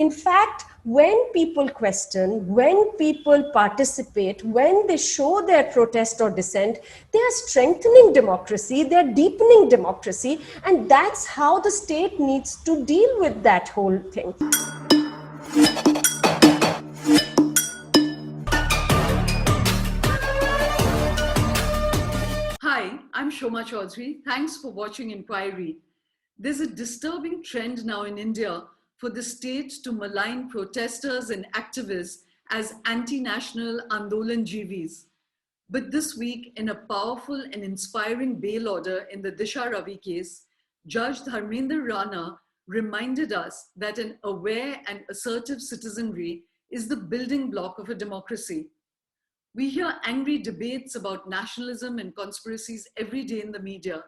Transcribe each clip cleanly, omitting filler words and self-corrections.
In fact, when people question, when people participate, when they show their protest or dissent, they are strengthening democracy, they are deepening democracy, and that's how the state needs to deal with that whole thing. Hi, I'm Shoma Chaudhary. Thanks for watching Inquiry. There's a disturbing trend now in India for the state to malign protesters and activists as anti-national Andolan Jivis. But this week, in a powerful and inspiring bail order in the Disha Ravi case, Judge Dharmender Rana reminded us that an aware and assertive citizenry is the building block of a democracy. We hear angry debates about nationalism and conspiracies every day in the media.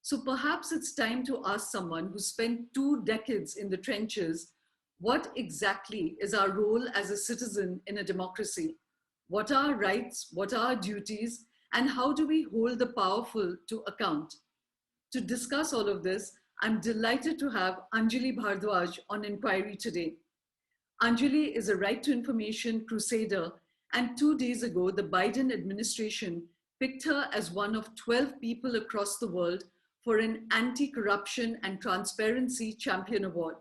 So perhaps it's time to ask someone who spent 2 decades in the trenches, what exactly is our role as a citizen in a democracy? What are our rights? What are our duties? And how do we hold the powerful to account? To discuss all of this, I'm delighted to have Anjali Bhardwaj on Inquiry today. Anjali is a right to information crusader, and 2 days ago, the Biden administration picked her as one of 12 people across the world for an Anti-Corruption and Transparency Champion Award.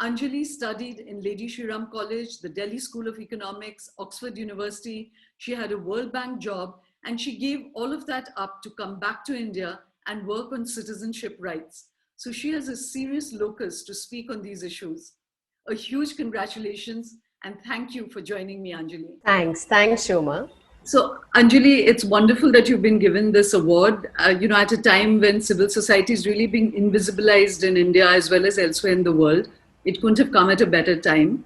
Anjali studied in Lady Shri Ram College, the Delhi School of Economics, Oxford University. She had a World Bank job, and she gave all of that up to come back to India and work on citizenship rights. So she has a serious locus to speak on these issues. A huge congratulations and thank you for joining me, Anjali. Thanks, Shoma. So, Anjali, it's wonderful that you've been given this award, at a time when civil society is really being invisibilized in India as well as elsewhere in the world. It couldn't have come at a better time.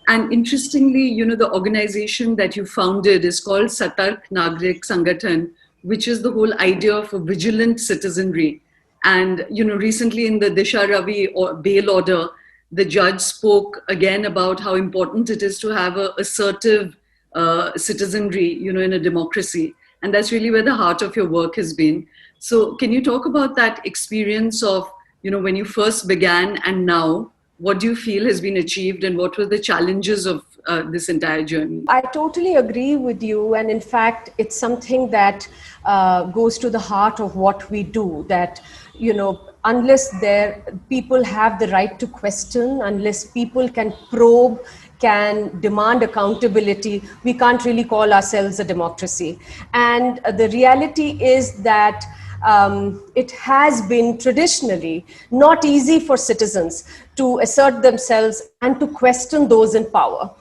And interestingly, the organization that you founded is called Satark Nagrik Sangathan, which is the whole idea of a vigilant citizenry. And, recently in the Disha Ravi bail order, the judge spoke again about how important it is to have an assertive citizenry, in a democracy. And that's really where the heart of your work has been. So can you talk about that experience of, when you first began and now, what do you feel has been achieved and what were the challenges of this entire journey? I totally agree with you. And in fact, it's something that goes to the heart of what we do, that, unless people have the right to question, unless people can probe, can demand accountability, we can't really call ourselves a democracy. And the reality is that it has been traditionally not easy for citizens to assert themselves and to question those in power.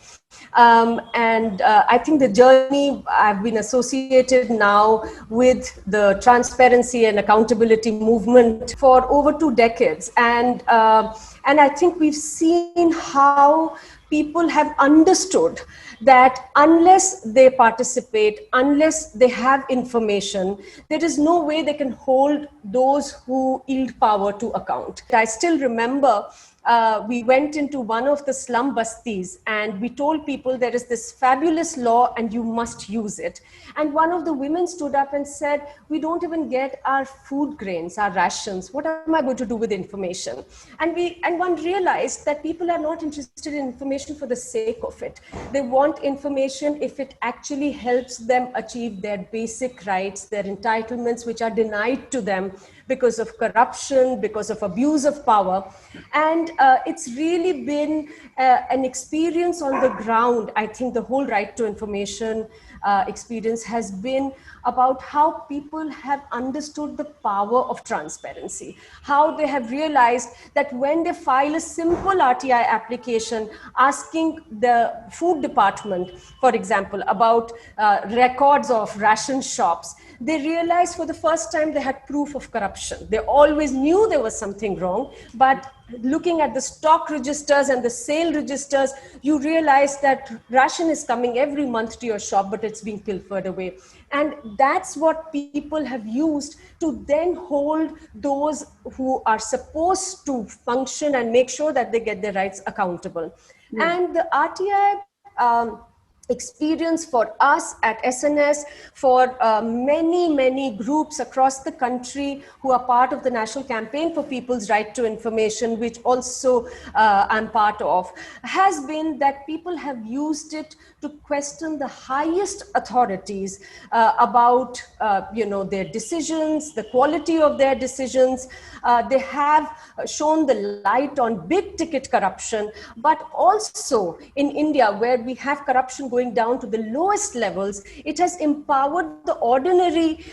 I think the journey, I've been associated now with the transparency and accountability movement for over 2 decades. And I think we've seen how people have understood that unless they participate, unless they have information, there is no way they can hold those who yield power to account. I still remember we went into one of the slum bastis and we told people there is this fabulous law and you must use it. And one of the women stood up and said, we don't even get our food grains, our rations. What am I going to do with information? And one realized that people are not interested in information for the sake of it. They want information if it actually helps them achieve their basic rights, their entitlements, which are denied to them because of corruption, because of abuse of power. And it's really been an experience on the ground. I think the whole right to information experience has been about how people have understood the power of transparency, how they have realized that when they file a simple RTI application asking the food department, for example, about records of ration shops, they realized for the first time they had proof of corruption. They always knew there was something wrong, but looking at the stock registers and the sale registers, you realize that ration is coming every month to your shop, but it's being pilfered away. And that's what people have used to then hold those who are supposed to function and make sure that they get their rights accountable. Yeah. And the RTI experience for us at SNS, for many groups across the country who are part of the National Campaign for People's Right to Information, which also I'm part of, has been that people have used it to question the highest authorities about their decisions, the quality of their decisions. They have shown the light on big ticket corruption, but also in India, where we have corruption going down to the lowest levels, it has empowered the ordinary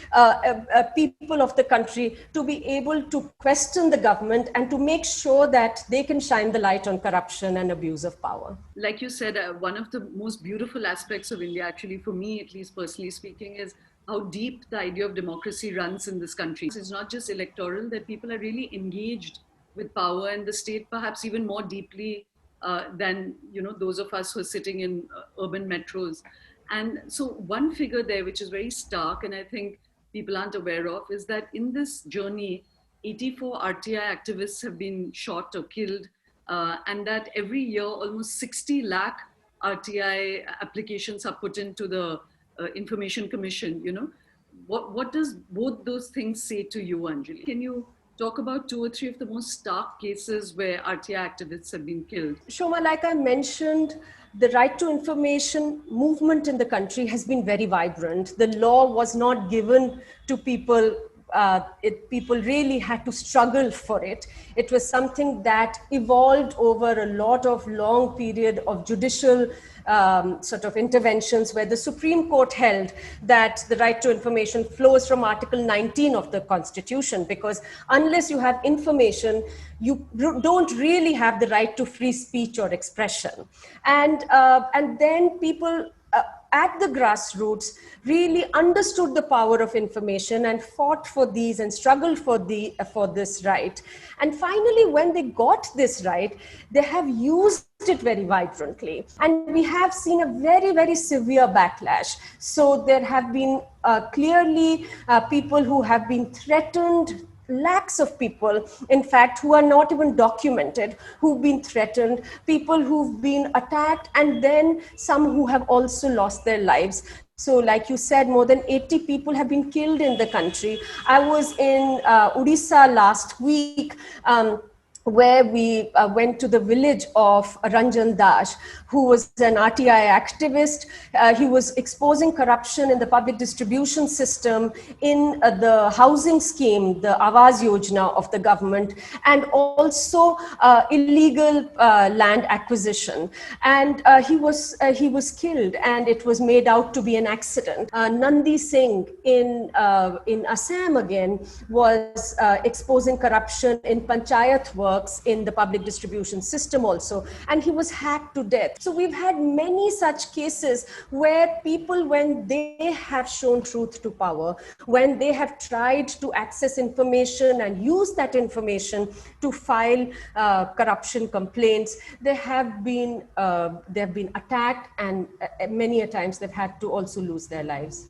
people of the country to be able to question the government and to make sure that they can shine the light on corruption and abuse of power. Like you said, one of the most beautiful aspects of India, actually, for me, at least personally speaking, is how deep the idea of democracy runs in this country. It's not just electoral, that people are really engaged with power and the state, perhaps even more deeply than those of us who are sitting in urban metros. And so one figure there, which is very stark, and I think people aren't aware of, is that in this journey, 84 RTI activists have been shot or killed, and that every year almost 60 lakh RTI applications are put into the Information Commission. What does both those things say to you, Anjali? Can you talk about 2 or 3 of the most stark cases where RTI activists have been killed? Shoma, like I mentioned, the right to information movement in the country has been very vibrant. The law was not given to people. People really had to struggle for it. It was something that evolved over a lot of long period of judicial sort of interventions, where the Supreme Court held that the right to information flows from Article 19 of the Constitution, because unless you have information, you don't really have the right to free speech or expression. And then people at the grassroots really understood the power of information and fought for these and struggled for this right. And finally, when they got this right, they have used it very vibrantly. And we have seen a very severe backlash. So there have been clearly people who have been threatened, lakhs of people, in fact, who are not even documented, who've been threatened, people who've been attacked, and then some who have also lost their lives. So like you said, more than 80 people have been killed in the country. I was in Odisha last week, where we went to the village of Ranjan Das, who was an RTI activist. He was exposing corruption in the public distribution system, in the housing scheme, the Awas Yojana of the government, and also illegal land acquisition. And he was killed, and it was made out to be an accident. Nandi Singh in Assam again was exposing corruption in panchayat work, in the public distribution system also, and he was hacked to death. So we've had many such cases where people, when they have shown truth to power, when they have tried to access information and use that information to file corruption complaints, they have been attacked, and many a times they've had to also lose their lives.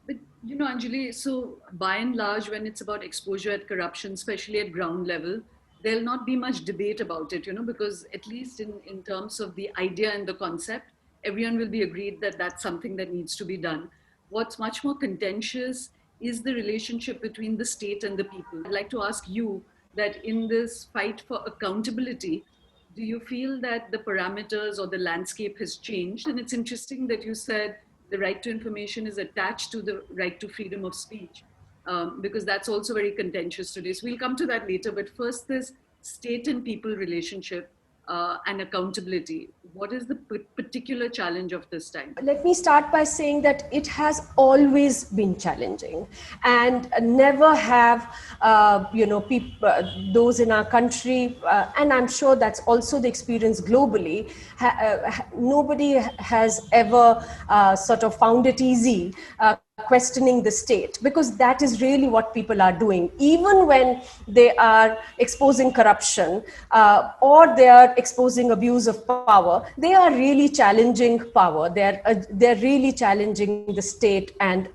But Anjali, so by and large, when it's about exposure at corruption, especially at ground level, there'll not be much debate about it, because at least in terms of the idea and the concept, everyone will be agreed that that's something that needs to be done. What's much more contentious is the relationship between the state and the people. I'd like to ask you that in this fight for accountability, do you feel that the parameters or the landscape has changed? And it's interesting that you said the right to information is attached to the right to freedom of speech. Because that's also very contentious today. So we'll come to that later. But first, this state and people relationship and accountability. What is the particular challenge of this time? Let me start by saying that it has always been challenging, and never have those in our country, and I'm sure that's also the experience globally. Nobody has ever sort of found it easy questioning the state, because that is really what people are doing. Even when they are exposing corruption or they are exposing abuse of power, they are really challenging power. They're really challenging the state and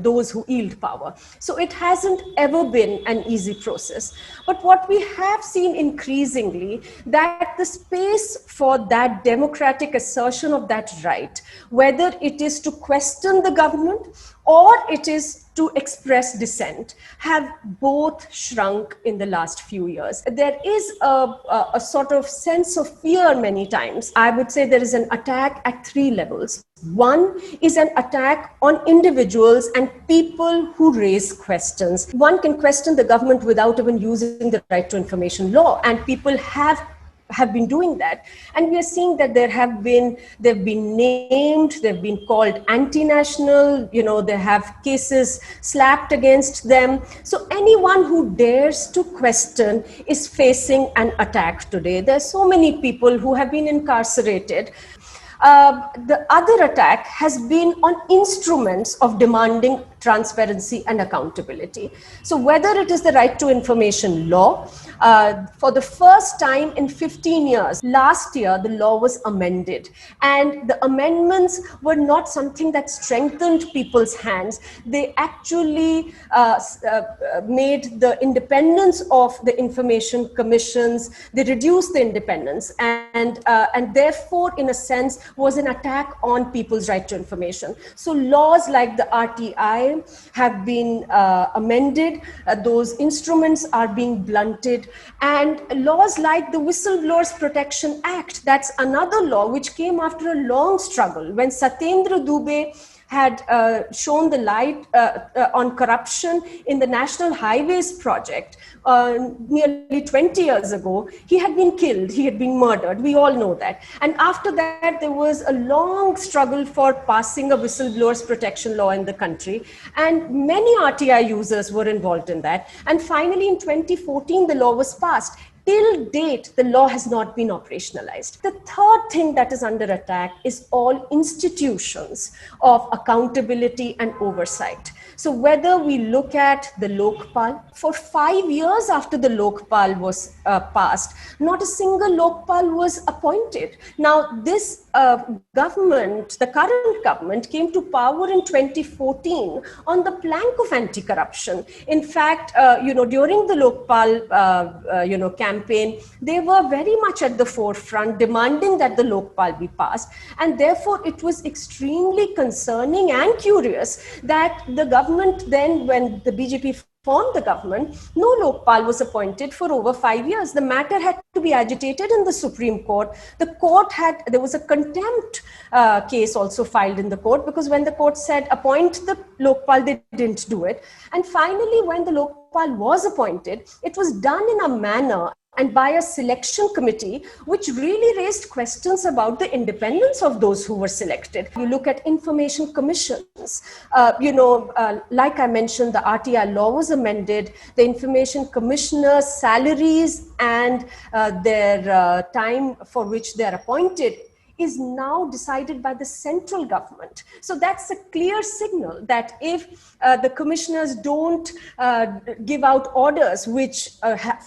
those who wield power. So it hasn't ever been an easy process. But what we have seen increasingly, that the space for that democratic assertion of that right, whether it is to question the government or it is to express dissent, have both shrunk in the last few years. There is a sort of sense of fear many times. I would say there is an attack at three levels. One is an attack on individuals and people who raise questions. One can question the government without even using the right to information law, and people have been doing that. And we are seeing that they've been named, they've been called anti-national, they have cases slapped against them. So anyone who dares to question is facing an attack today. There are so many people who have been incarcerated. The other attack has been on instruments of demanding transparency and accountability. So whether it is the right to information law, for the first time in 15 years, last year, the law was amended. And the amendments were not something that strengthened people's hands. They actually made the independence of the information commissions, they reduced the independence, and therefore, in a sense, was an attack on people's right to information. So laws like the RTI have been amended, those instruments are being blunted, and laws like the Whistleblowers Protection Act, that's another law which came after a long struggle. When Satyendra Dubey had shown the light on corruption in the National Highways project nearly 20 years ago, he had been killed, he had been murdered, we all know that. And after that, there was a long struggle for passing a whistleblowers protection law in the country, and many RTI users were involved in that. And finally, in 2014, the law was passed. Till date, the law has not been operationalized. The third thing that is under attack is all institutions of accountability and oversight. So whether we look at the Lokpal, for 5 years after the Lokpal was passed, not a single Lokpal was appointed. Now this government, the current government, came to power in 2014 on the plank of anti-corruption. In fact, during the Lokpal, campaign, they were very much at the forefront demanding that the Lokpal be passed. And therefore, it was extremely concerning and curious that the government then, when the BJP formed the government, no Lokpal was appointed for over 5 years. The matter had to be agitated in the Supreme Court. There was a contempt case also filed in the court, because when the court said appoint the Lokpal, they didn't do it. And finally, when the Lokpal was appointed, it was done in a manner and by a selection committee, which really raised questions about the independence of those who were selected. You look at information commissions, like I mentioned, the RTI law was amended, the information commissioners' salaries and their time for which they are appointed is now decided by the central government. So that's a clear signal that if the commissioners don't give out orders which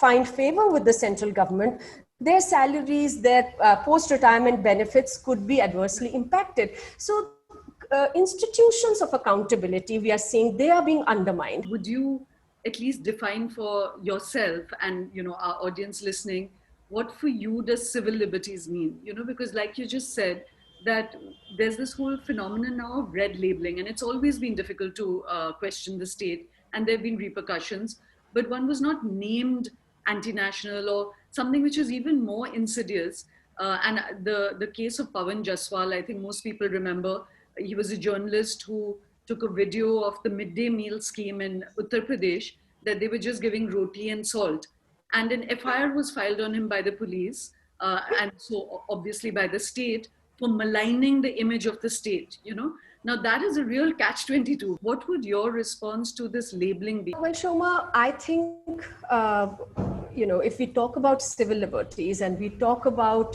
find favor with the central government, their salaries, their post-retirement benefits could be adversely impacted. So institutions of accountability, we are seeing they are being undermined. Would you at least define for yourself and our audience listening, what for you does civil liberties mean? Because like you just said, that there's this whole phenomenon now of red labeling, and it's always been difficult to question the state, and there have been repercussions, but one was not named anti-national or something which is even more insidious. And the case of Pawan Jaswal, I think most people remember, he was a journalist who took a video of the midday meal scheme in Uttar Pradesh, that they were just giving roti and salt. And an FIR was filed on him by the police, and so obviously by the state, for maligning the image of the state, Now that is a real catch-22. What would your response to this labeling be? Well, Shoma, I think, if we talk about civil liberties and we talk about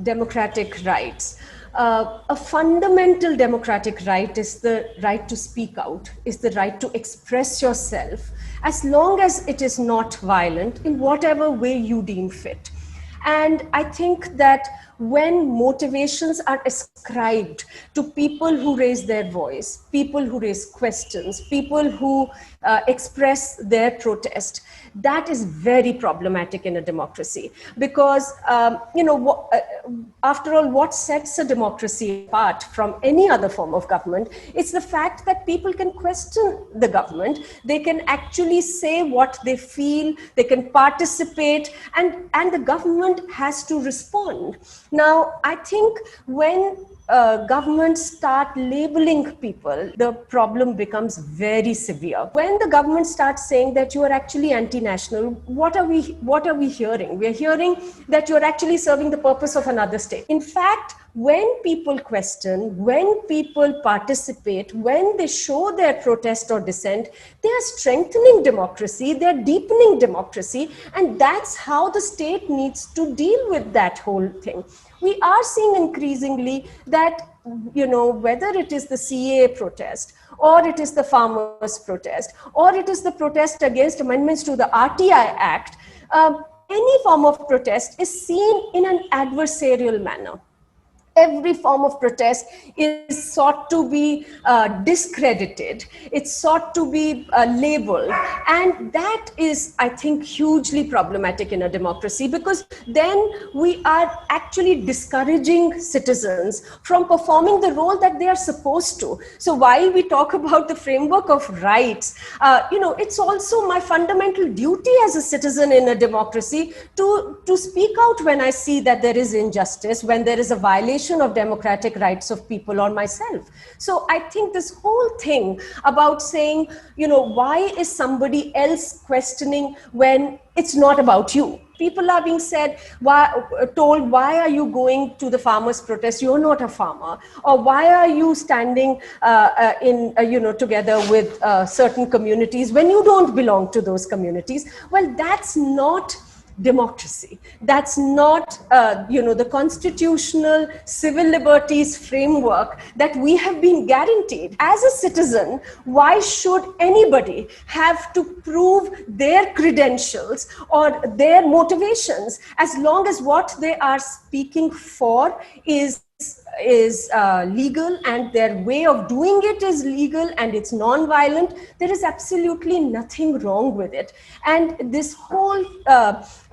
democratic rights, a fundamental democratic right is the right to speak out, is the right to express yourself, as long as it is not violent in whatever way you deem fit. And I think that when motivations are ascribed to people who raise their voice, people who raise questions, people who express their protest, that is very problematic in a democracy. Because, after all, what sets a democracy apart from any other form of government, it's the fact that people can question the government, they can actually say what they feel, they can participate, and the government has to respond. Now, I think when governments start labeling people, the problem becomes very severe. When the government starts saying that you are actually anti-national, what are we hearing? We are hearing that you are actually serving the purpose of another state. In fact, when people question, when people participate, when they show their protest or dissent, they are strengthening democracy, they are deepening democracy, and that's how the state needs to deal with that whole thing. We are seeing increasingly that, whether it is the CAA protest, or it is the farmers' protest, or it is the protest against amendments to the RTI Act, any form of protest is seen in an adversarial manner. Every form of protest is sought to be discredited. It's sought to be labeled. And that is, I think, hugely problematic in a democracy, because then we are actually discouraging citizens from performing the role that they are supposed to. So while we talk about the framework of rights, it's also my fundamental duty as a citizen in a democracy to speak out when I see that there is injustice, when there is a violation of democratic rights of people or myself. So I think this whole thing about saying, why is somebody else questioning when it's not about you? People are being told, why are you going to the farmers' protest? You're not a farmer. Or why are you standing together with certain communities when you don't belong to those communities? Well, that's not democracy. That's not, the constitutional civil liberties framework that we have been guaranteed. As a citizen, why should anybody have to prove their credentials or their motivations, as long as what they are speaking for is legal, and their way of doing it is legal, and it's non-violent? There is absolutely nothing wrong with it. And this whole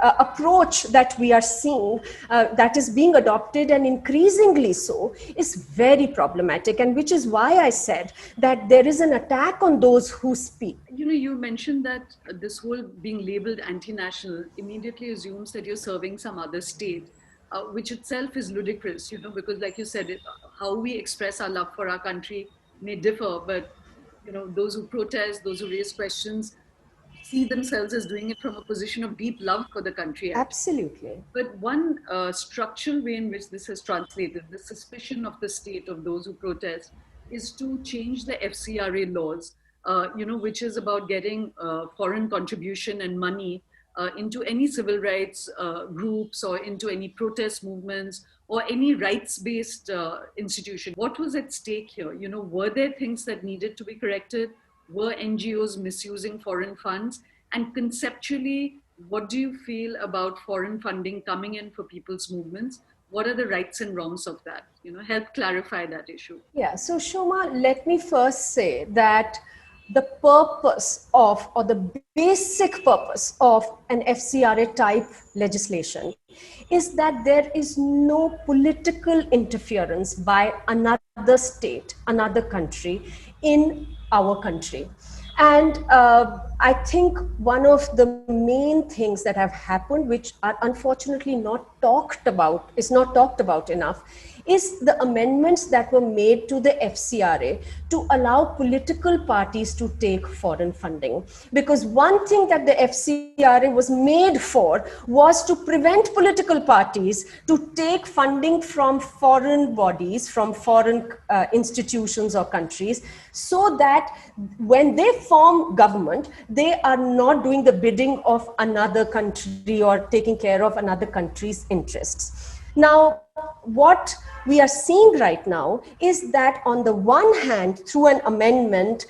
approach that we are seeing, that is being adopted, and increasingly so, is very problematic, and which is why I said that there is an attack on those who speak. You mentioned that this whole being labeled anti-national immediately assumes that you're serving some other state. Which itself is ludicrous, because like you said, how we express our love for our country may differ, but, those who protest, those who raise questions, see themselves as doing it from a position of deep love for the country. Absolutely. But one structural way in which this has translated, the suspicion of the state of those who protest, is to change the FCRA laws, which is about getting foreign contribution and money into any civil rights groups, or into any protest movements, or any rights-based institution. What was at stake here? Were there things that needed to be corrected? Were NGOs misusing foreign funds? And conceptually, what do you feel about foreign funding coming in for people's movements? What are the rights and wrongs of that? Help clarify that issue. Yeah, so Shoma, let me first say that the purpose of, or the basic purpose of, an FCRA type legislation is that there is no political interference by another state, another country in our country. And I think one of the main things that have happened, which are unfortunately not talked about enough, is the amendments that were made to the FCRA to allow political parties to take foreign funding. Because one thing that the FCRA was made for was to prevent political parties to take funding from foreign bodies, from foreign institutions or countries, so that when they form government, they are not doing the bidding of another country or taking care of another country's interests. Now, what we are seeing right now is that on the one hand, through an amendment,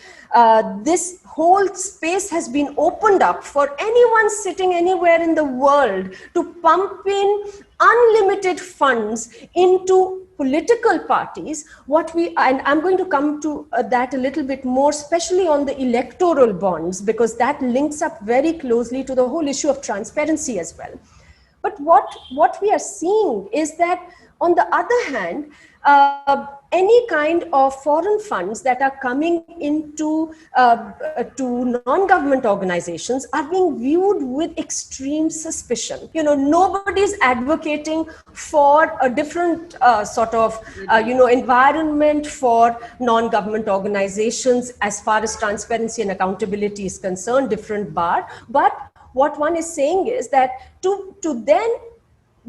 this whole space has been opened up for anyone sitting anywhere in the world to pump in unlimited funds into political parties. And I'm going to come to that a little bit more, especially on the electoral bonds, because that links up very closely to the whole issue of transparency as well. But what we are seeing is that, on the other hand, any kind of foreign funds that are coming into to non-government organizations are being viewed with extreme suspicion. Nobody's advocating for a different sort of environment for non-government organizations as far as transparency and accountability is concerned, different bar. But what one is saying is that to then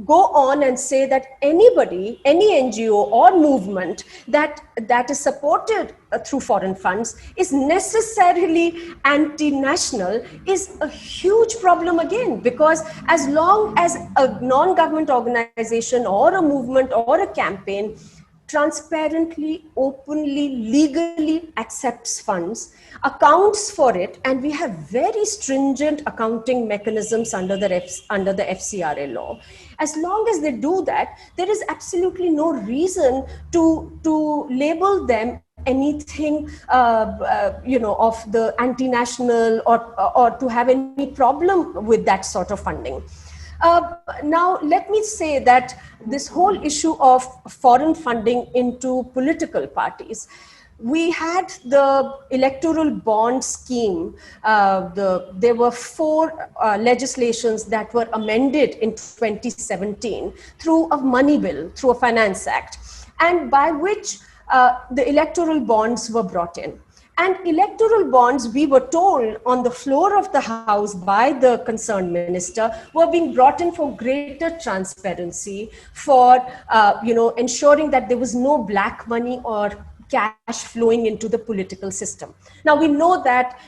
go on and say that anybody, any NGO or movement that is supported through foreign funds is necessarily anti-national is a huge problem again, because as long as a non-government organization or a movement or a campaign transparently, openly, legally accepts funds, accounts for it, and we have very stringent accounting mechanisms under the FCRA law. As long as they do that, there is absolutely no reason to label them anything of the anti-national or to have any problem with that sort of funding. Now, let me say that this whole issue of foreign funding into political parties, we had the electoral bond scheme. There were 4 legislations that were amended in 2017 through a money bill, through a finance act, and by which the electoral bonds were brought in. And electoral bonds, we were told on the floor of the House by the concerned minister, were being brought in for greater transparency, for ensuring that there was no black money or cash flowing into the political system. Now, we know that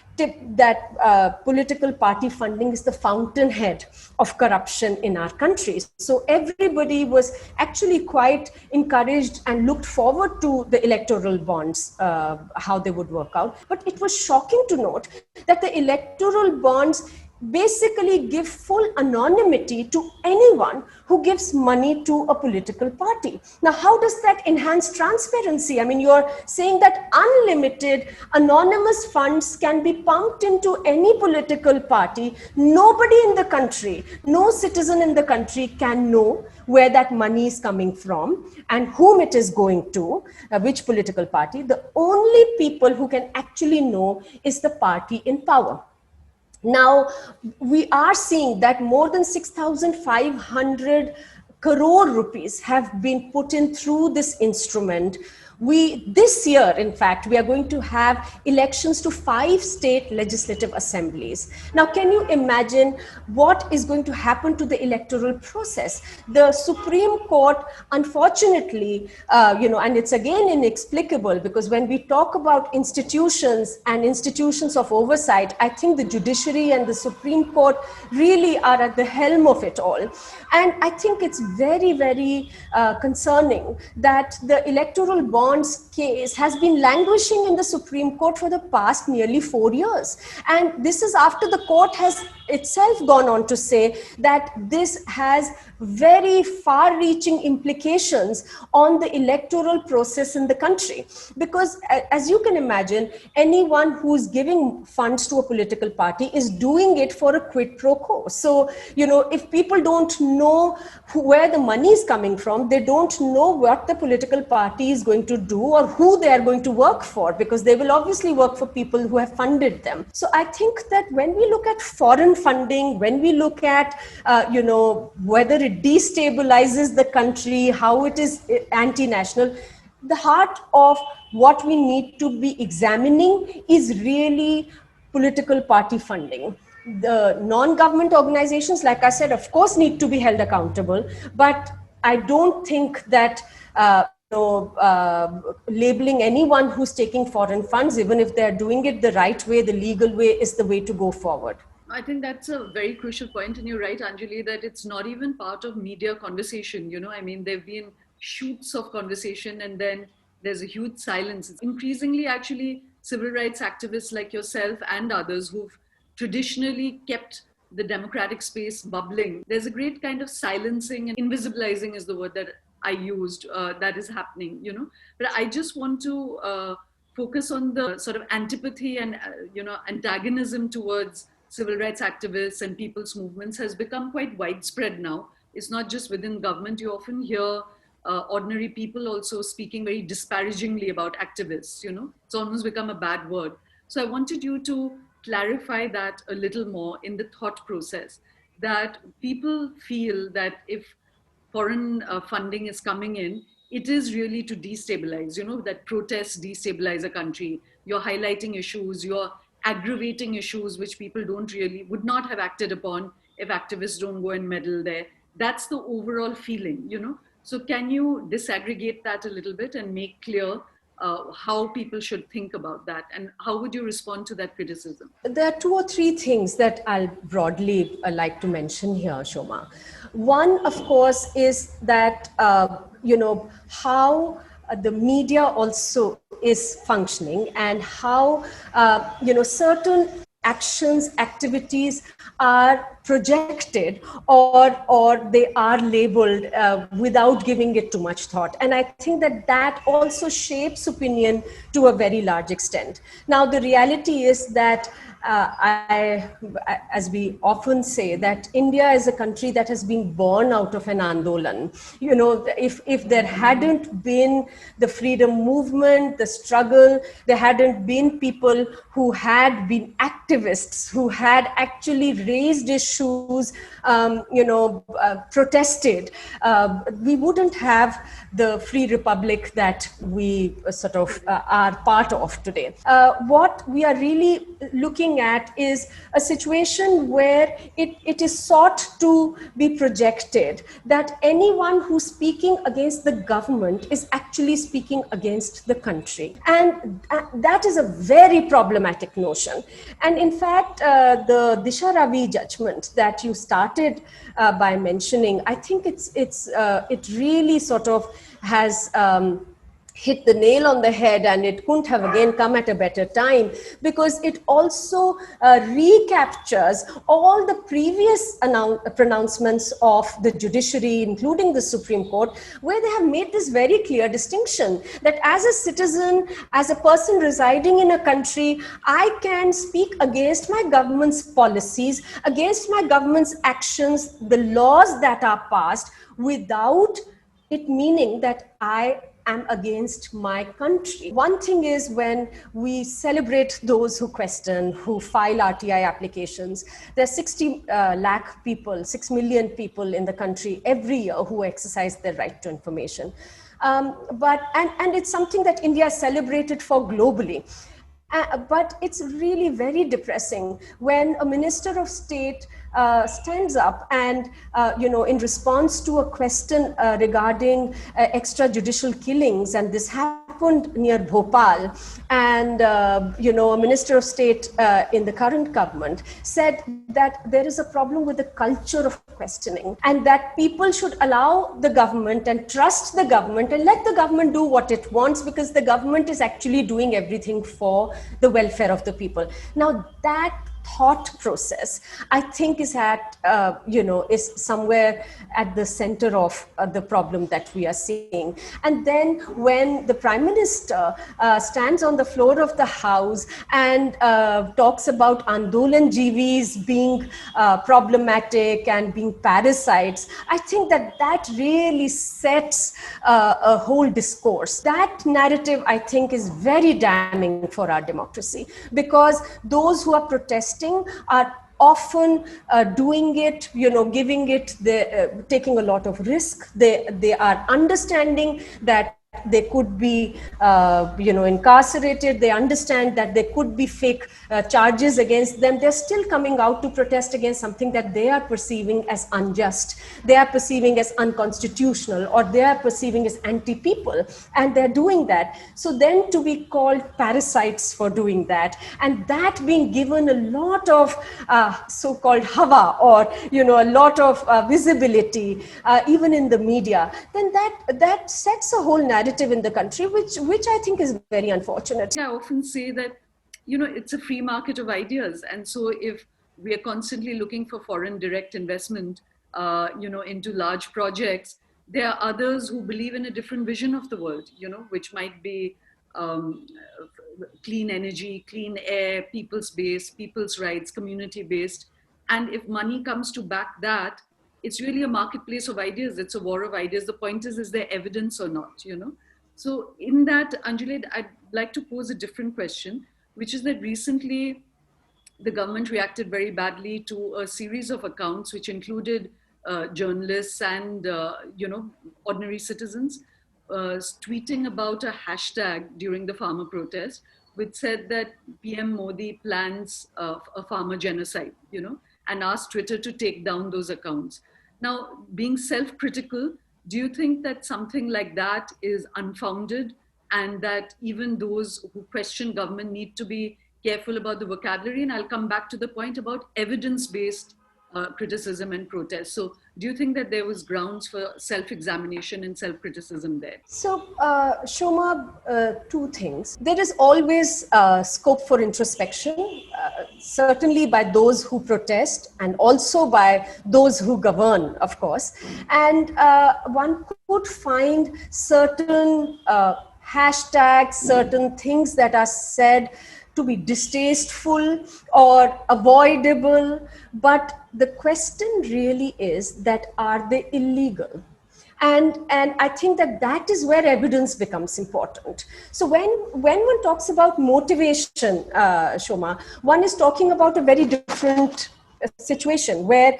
political party funding is the fountainhead of corruption in our country. So everybody was actually quite encouraged and looked forward to the electoral bonds, how they would work out. But it was shocking to note that the electoral bonds basically give full anonymity to anyone who gives money to a political party. Now, how does that enhance transparency? I mean, you're saying that unlimited anonymous funds can be pumped into any political party. Nobody in the country, no citizen in the country can know where that money is coming from and whom it is going to, which political party. The only people who can actually know is the party in power. Now, we are seeing that more than 6,500 crore rupees have been put in through this instrument. This year, in fact, we are going to have elections to 5 state legislative assemblies. Now, can you imagine what is going to happen to the electoral process? The Supreme Court, unfortunately, and it's again inexplicable, because when we talk about institutions and institutions of oversight, I think the judiciary and the Supreme Court really are at the helm of it all. And I think it's very, very concerning that the electoral bonds case has been languishing in the Supreme Court for the past nearly 4 years. And this is after the court has itself gone on to say that this has very far-reaching implications on the electoral process in the country. Because as you can imagine, anyone who's giving funds to a political party is doing it for a quid pro quo. So, if people don't know where the money is coming from, they don't know what the political party is going to do or who they are going to work for, because they will obviously work for people who have funded them. So I think that when we look at foreign funding, when we look at, whether it destabilizes the country, how it is anti-national, the heart of what we need to be examining is really political party funding. The non-government organizations, like I said, of course, need to be held accountable, but I don't think that labeling anyone who's taking foreign funds, even if they're doing it the right way, the legal way, is the way to go forward. I think that's a very crucial point, and you're right, Anjali, that it's not even part of media conversation. I mean, there've been shoots of conversation, and then there's a huge silence. It's increasingly, actually, civil rights activists like yourself and others who've traditionally kept the democratic space bubbling. There's a great kind of silencing and invisibilizing is the word that I used, that is happening. But I just want to focus on the sort of antipathy and antagonism towards civil rights activists and people's movements has become quite widespread now. It's not just within government. You often hear ordinary people also speaking very disparagingly about activists. It's almost become a bad word. So I wanted you to clarify that a little more in the thought process, that people feel that if foreign funding is coming in, it is really to destabilize, that protests destabilize a country. You're highlighting issues, you're aggravating issues which people would not have acted upon if activists don't go and meddle there. That's the overall feeling. So can you disaggregate that a little bit and make clear how people should think about that, and how would you respond to that criticism? There are two or three things that I'll broadly like to mention here, Shoma. One, of course, is that, how the media also is functioning, and how, certain actions, activities are projected, or they are labeled without giving it too much thought. And I think that also shapes opinion to a very large extent. Now, the reality is that as we often say, that India is a country that has been born out of an Andolan. If there hadn't been the freedom movement, the struggle, there hadn't been people who had been activists, who had actually raised issues, protested, we wouldn't have the free republic that we sort of are part of today. What we are really looking at is a situation where it is sought to be projected that anyone who's speaking against the government is actually speaking against the country. And that is a very problematic notion. And in fact, the Disha Ravi judgment that you started by mentioning, I think it really sort of has hit the nail on the head, and it couldn't have again come at a better time, because it also recaptures all the previous pronouncements of the judiciary, including the Supreme Court, where they have made this very clear distinction that as a citizen, as a person residing in a country, I can speak against my government's policies, against my government's actions, the laws that are passed, without it meaning that I am against my country. One thing is when we celebrate those who question, who file RTI applications. There's 60 lakh people, 6 million people in the country every year who exercise their right to information. But it's something that India celebrated for globally. But it's really very depressing when a minister of state stands up and, in response to a question regarding extrajudicial killings, and this happened near Bhopal, and, a minister of state in the current government said that there is a problem with the culture of questioning, and that people should allow the government and trust the government and let the government do what it wants, because the government is actually doing everything for the welfare of the people. Now, that thought process, I think, is is somewhere at the center of the problem that we are seeing. And then when the Prime Minister stands on the floor of the House and talks about Andolan Jivis being problematic and being parasites, I think that really sets a whole discourse. That narrative, I think, is very damning for our democracy, because those who are protesting are often doing it, giving it, taking a lot of risk. They are understanding that they could be, incarcerated. They understand that there could be fake charges against them. They're still coming out to protest against something that they are perceiving as unjust, they are perceiving as unconstitutional, or they are perceiving as anti-people, and they're doing that. So then to be called parasites for doing that, and that being given a lot of so-called hava, or a lot of visibility, even in the media, then that sets a whole narrative in the country, which I think is very unfortunate. I often say that, it's a free market of ideas. And so if we are constantly looking for foreign direct investment, into large projects, there are others who believe in a different vision of the world, which might be um, clean energy, clean air, people's based, people's rights, community based. And if money comes to back that, it's really a marketplace of ideas. It's a war of ideas. The point is there evidence or not? So in that, Anjali, I'd like to pose a different question, which is that recently the government reacted very badly to a series of accounts which included journalists and ordinary citizens tweeting about a hashtag during the farmer protest, which said that PM Modi plans a farmer genocide, and asked Twitter to take down those accounts. Now, being self-critical, do you think that something like that is unfounded, and that even those who question government need to be careful about the vocabulary? And I'll come back to the point about evidence-based criticism and protest. So do you think that there was grounds for self-examination and self-criticism there? So, Shoma, two things. There is always scope for introspection, certainly by those who protest and also by those who govern, of course. And one could find certain hashtags, certain things that are said to be distasteful or avoidable. But the question really is that, are they illegal? And I think that is where evidence becomes important. So when one talks about motivation, Shoma, one is talking about a very different situation where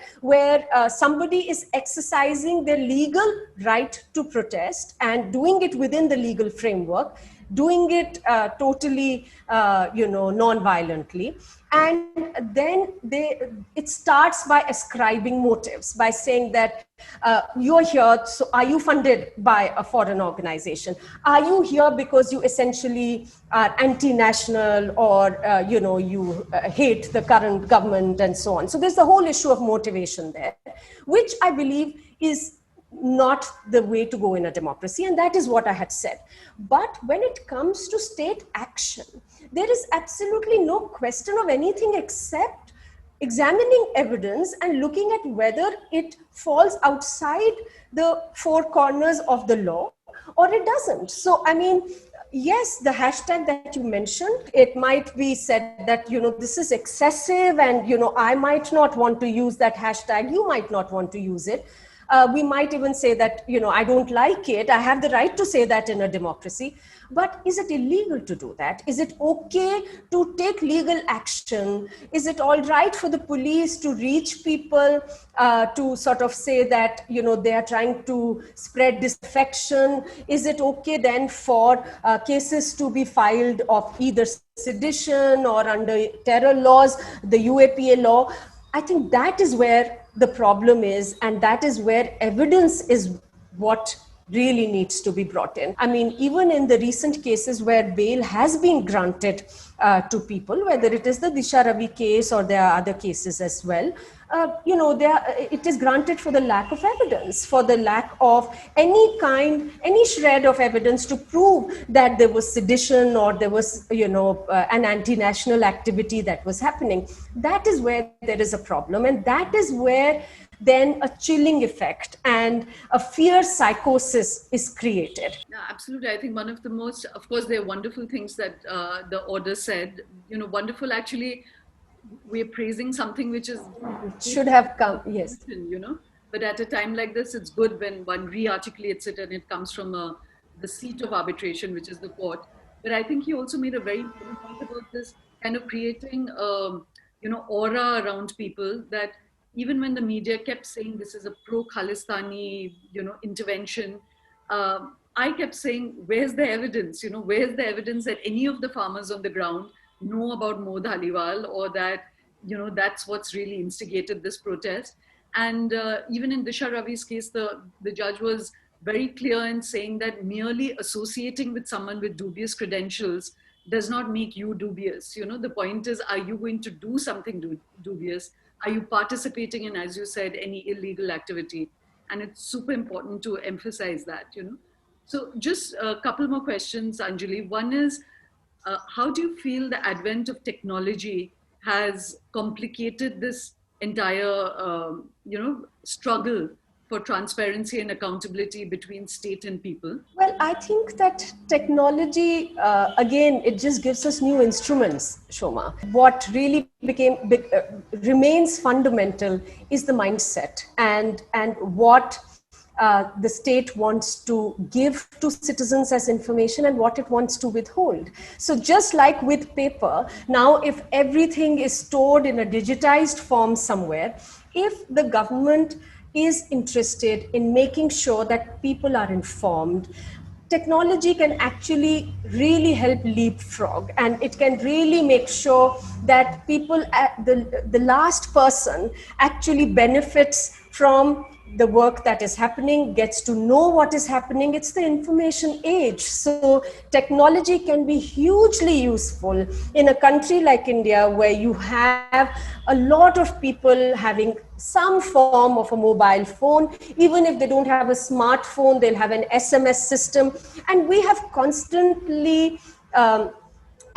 somebody is exercising their legal right to protest and doing it within the legal framework, doing it totally, non-violently. And then it starts by ascribing motives, by saying that you're here, so are you funded by a foreign organization? Are you here because you essentially are anti-national, or you hate the current government, and so on? So there's the whole issue of motivation there, which I believe is not the way to go in a democracy, and that is what I had said. But when it comes to state action, there is absolutely no question of anything except examining evidence and looking at whether it falls outside the four corners of the law or it doesn't. So, I mean, yes, the hashtag that you mentioned, it might be said that, this is excessive, and, I might not want to use that hashtag. You might not want to use it. We might even say that, I don't like it. I have the right to say that in a democracy. But is it illegal to do that? Is it okay to take legal action? Is it all right for the police to reach people to sort of say that, they are trying to spread disaffection? Is it okay then for cases to be filed of either sedition or under terror laws, the UAPA law? I think that is where the problem is, and that is where evidence is what really needs to be brought in. I mean, even in the recent cases where bail has been granted to people, whether it is the Disha Ravi case or there are other cases as well, it is granted for the lack of evidence, for the lack of any shred of evidence to prove that there was sedition or there was, an anti-national activity that was happening. That is where there is a problem, and that is where then a chilling effect and a fear psychosis is created. Yeah, absolutely. I think one of the most, of course, there are wonderful things that the order said, wonderful. Actually, we're praising something which is should have come, yes. But at a time like this, it's good when one re-articulates it and it comes from the seat of arbitration, which is the court. But I think he also made a very important point about this kind of creating, aura around people, that even when the media kept saying this is a pro-Khalistani, intervention, I kept saying, where's the evidence? Where's the evidence that any of the farmers on the ground know about Mo Dhaliwal, or that, that's what's really instigated this protest? And even in Disha Ravi's case, the judge was very clear in saying that merely associating with someone with dubious credentials does not make you dubious. The point is, are you going to do something dubious? Are you participating in, as you said, any illegal activity? And it's super important to emphasize that. So just a couple more questions, Anjali. One is, how do you feel the advent of technology has complicated this entire, struggle for transparency and accountability between state and people? Well, I think that technology, again, it just gives us new instruments, Shoma. What really remains fundamental is the mindset and what the state wants to give to citizens as information and what it wants to withhold. So just like with paper, now if everything is stored in a digitized form somewhere, if the government is interested in making sure that people are informed, technology can actually really help leapfrog, and it can really make sure that people, the last person actually benefits from the work that is happening, gets to know what is happening. It's the information age. So technology can be hugely useful in a country like India, where you have a lot of people having some form of a mobile phone. Even if they don't have a smartphone, they'll have an SMS system. And we have constantly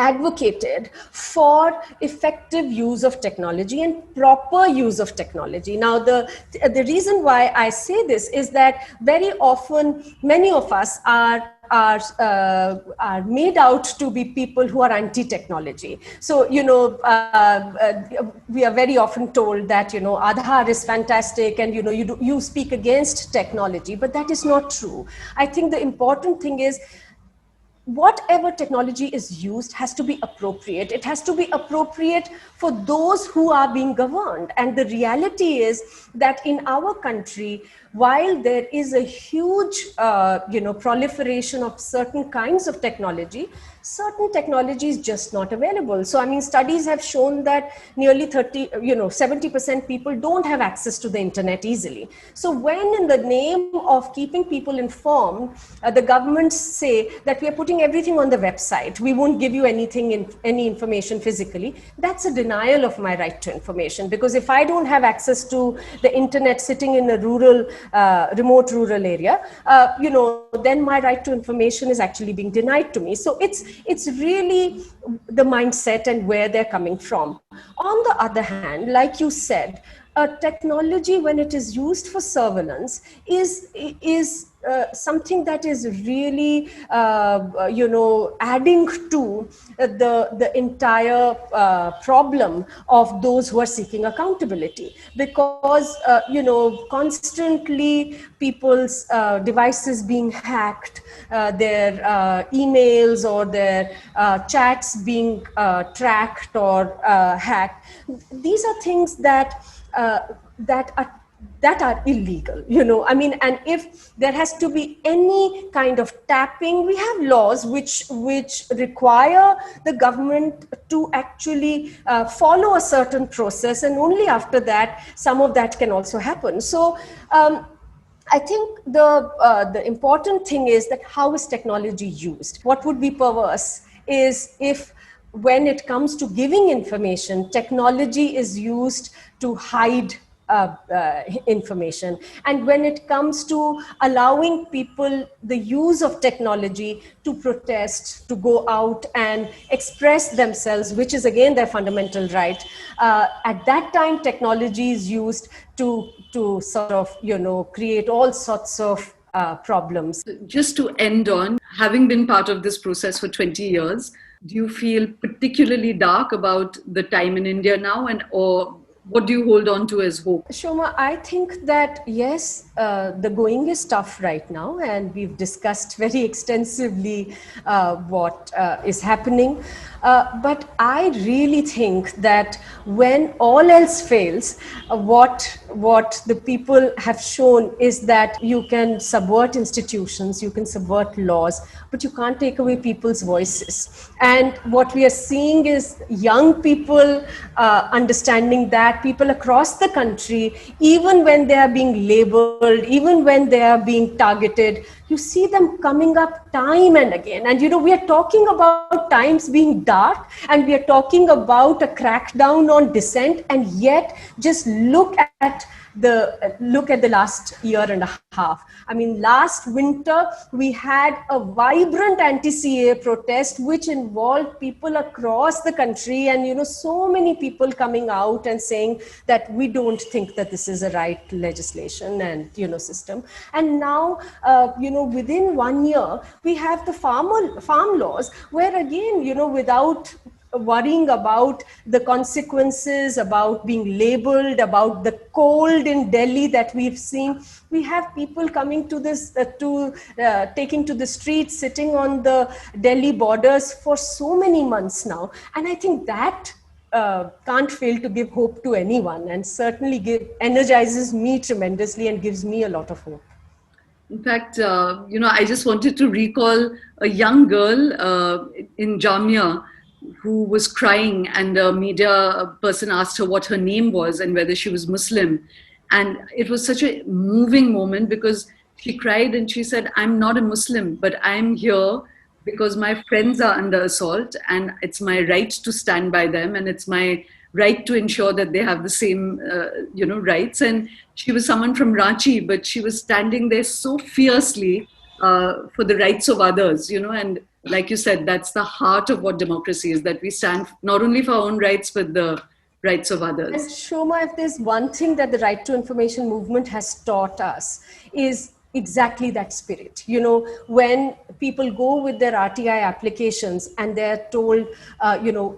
advocated for effective use of technology and proper use of technology. Now, the reason why I say this is that very often many of us are made out to be people who are anti-technology. So, we are very often told that, Aadhaar is fantastic and, you speak against technology, but that is not true. I think the important thing is, whatever technology is used has to be appropriate. It has to be appropriate for those who are being governed. And the reality is that in our country, while there is a huge, proliferation of certain kinds of technology, certain technology is just not available. So, I mean, studies have shown that nearly 70% people don't have access to the internet easily. So when in the name of keeping people informed, the governments say that we are putting everything on the website, we won't give you any information physically, that's a denial of my right to information. Because if I don't have access to the internet sitting in a remote rural area, then my right to information is actually being denied to me. So it's really the mindset and where they're coming from. On the other hand, like you said, technology, when it is used for surveillance, is something that is really, adding to the entire problem of those who are seeking accountability. Because, constantly people's devices being hacked, their emails or their chats being tracked or hacked. These are things that are illegal, and if there has to be any kind of tapping, we have laws which require the government to actually follow a certain process, and only after that some of that can also happen. So I think the important thing is that how is technology used? What would be perverse is if, when it comes to giving information, technology is used to hide information. And when it comes to allowing people the use of technology to protest, to go out and express themselves, which is again their fundamental right, at that time technology is used to sort of, create all sorts of problems. Just to end on, having been part of this process for 20 years, do you feel particularly dark about the time in India now, or what do you hold on to as hope? Shoma, I think that yes, the going is tough right now, and we've discussed very extensively what is happening. But I really think that when all else fails, what the people have shown is that you can subvert institutions, you can subvert laws, but you can't take away people's voices. And what we are seeing is young people understanding that, people across the country, even when they are being labeled, even when they are being targeted, you see them coming up time and again. And we are talking about times being dark, and we are talking about a crackdown on dissent, and yet just look at the last year and a half. I mean, last winter we had a vibrant anti-CAA protest which involved people across the country, and so many people coming out and saying that we don't think that this is a right legislation and system. And now within 1 year we have the farm laws, where again without worrying about the consequences, about being labeled, about the cold in Delhi that we've seen, we have people coming to this, taking to the streets, sitting on the Delhi borders for so many months now. And I think that can't fail to give hope to anyone, and certainly energizes me tremendously and gives me a lot of hope. In fact, I just wanted to recall a young girl in Jamia who was crying, and a media person asked her what her name was and whether she was Muslim. And it was such a moving moment, because she cried and she said, "I'm not a Muslim, but I'm here because my friends are under assault, and it's my right to stand by them, and it's my right to ensure that they have the same, rights." And she was someone from Ranchi, but she was standing there so fiercely for the rights of others, and like you said, that's the heart of what democracy is, that we stand not only for our own rights, but the rights of others. And Shoma, if there's one thing that the Right to Information movement has taught us, is exactly that spirit. When people go with their RTI applications and they're told,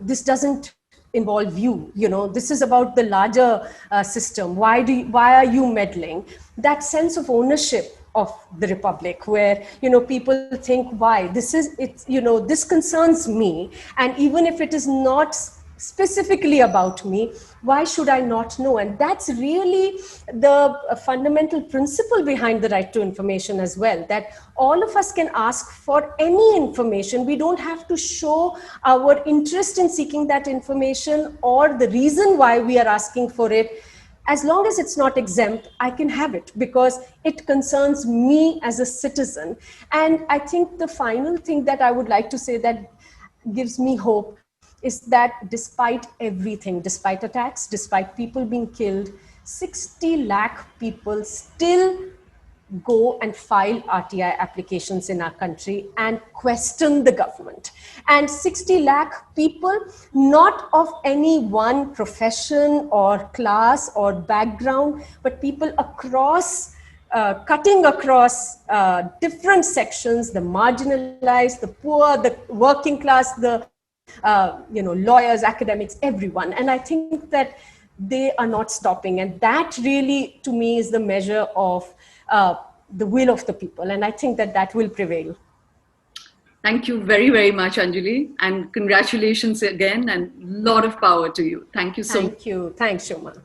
this doesn't involve you, this is about the larger system. Why are you meddling? That sense of ownership of the republic, where people think, why this concerns me, and even if it is not specifically about me, why should I not know? And that's really the fundamental principle behind the right to information as well, that all of us can ask for any information. We don't have to show our interest in seeking that information or the reason why we are asking for it. As long as it's not exempt, I can have it because it concerns me as a citizen. And I think the final thing that I would like to say that gives me hope is that despite everything, despite attacks, despite people being killed, 60 lakh people still go and file RTI applications in our country and question the government. And 60 lakh people, not of any one profession or class or background, but people across, cutting across different sections, the marginalized, the poor, the working class, the lawyers, academics, everyone. And I think that they are not stopping. And that really, to me, is the measure of the will of the people. And I think that that will prevail. Thank you very, very much, Anjali. And congratulations again, and a lot of power to you. Thank you so much. Thank you. Thanks, Shoma.